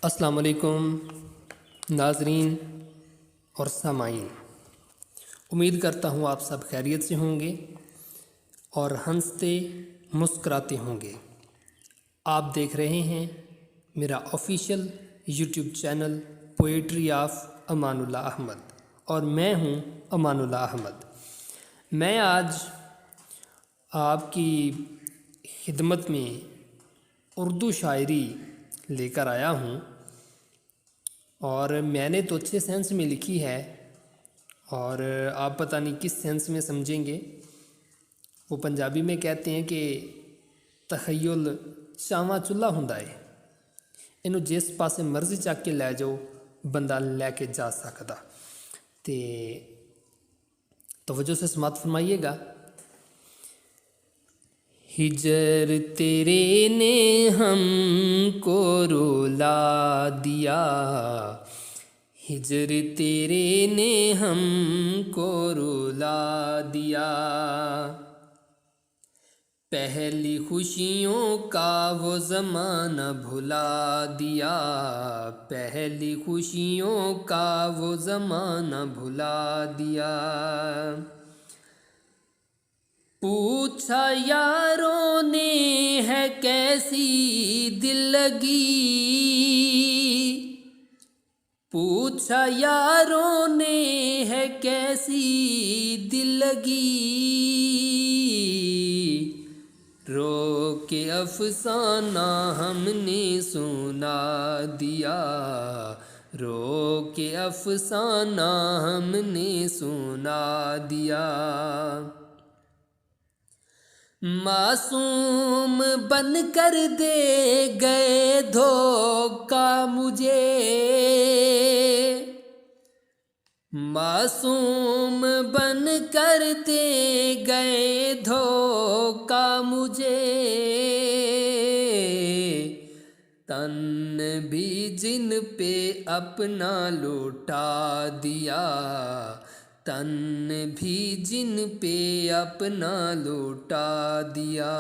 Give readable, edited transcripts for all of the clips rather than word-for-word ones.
अस्सलाम वालेकुम नाज़रीन और सामाईन। उम्मीद करता हूँ आप सब खैरियत से होंगे और हंसते मुस्कुराते होंगे। आप देख रहे हैं मेरा official YouTube channel poetry of Amanullah Ahmed और मैं हूँ अमानुल्लाह अहमद। मैं आज आपकी खिदमत में उर्दू शायरी लेकर आया हूँ और मैंने तो अच्छे सेंस में लिखी है और आप पता नहीं किस सेंस में समझेंगे। वो पंजाबी में कहते हैं कि तखय्युल चावा चुल्हा हुंदा है, इनू जिस पासे मर्जी चक के लै जाओ बंदा लैके जा सकदा। ते तवज्जो से समात फरमाइएगा। हिजर तेरे ने हमको रुला दिया, हिजर तेरे ने हमको रुला दिया। पहली खुशियों का वो ज़माना भुला दिया, पहली खुशियों का वो ज़माना भुला दिया। पूछा यारों ने है कैसी दिल लगी, पूछा यारों ने है कैसी दिल लगी। रो के अफसाना हमने सुना दिया, रो के अफसाना हमने सुना दिया। मासूम बन कर दे गए धोखा मुझे, मासूम बन कर दे गए धोखा मुझे। तन भी जिन पे अपना लौटा दिया, तन भी जिन पे अपना लौटा दिया।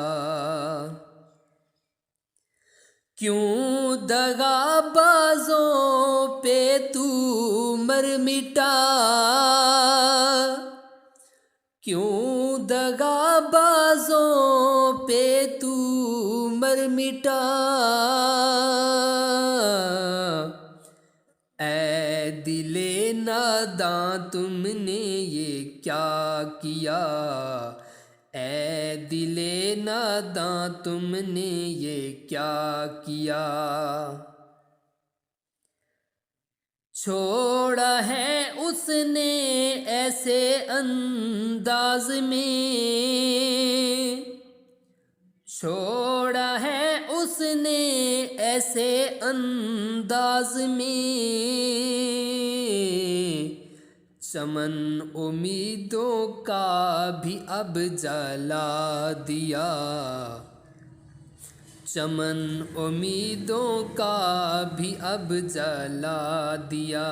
क्यों दगाबाजों पे तू मर मिटा, क्यों दगाबाजों पे तू मर मिटा। ऐ दिले नादां तुमने ये क्या किया, ऐ दिले नादां तुमने ये क्या किया। छोड़ा है उसने ऐसे अंदाज में, छोड़ा है उसने ऐसे अंदाज में। चमन उम्मीदों का भी अब जला दिया, चमन उम्मीदों का भी अब जला दिया।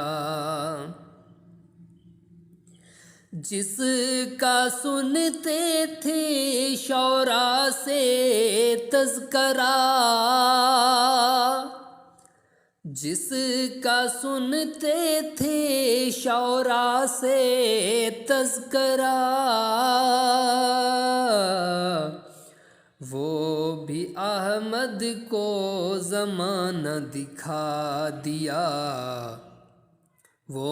जिसका सुनते थे शौरा से तज़करा, जिसका सुनते थे शौरा से तज़करा। वो भी अहमद को ज़माना दिखा दिया, वो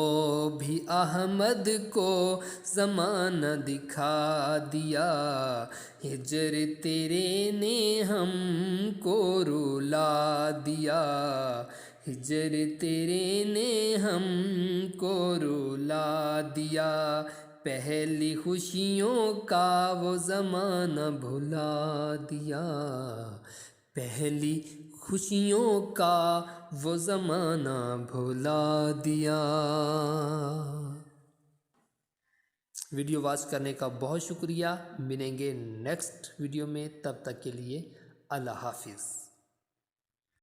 भी अहमद को ज़माना दिखा दिया। हिजर तेरे ने हमको रुला दिया, हिजर तेरे ने हमको रुला दिया। पहली खुशियों का वो ज़माना भुला दिया, पहली खुशियों का वो ज़माना भुला दिया। वीडियो वॉच करने का बहुत शुक्रिया। मिलेंगे नेक्स्ट वीडियो में, तब तक के लिए अल्लाह हाफिज़।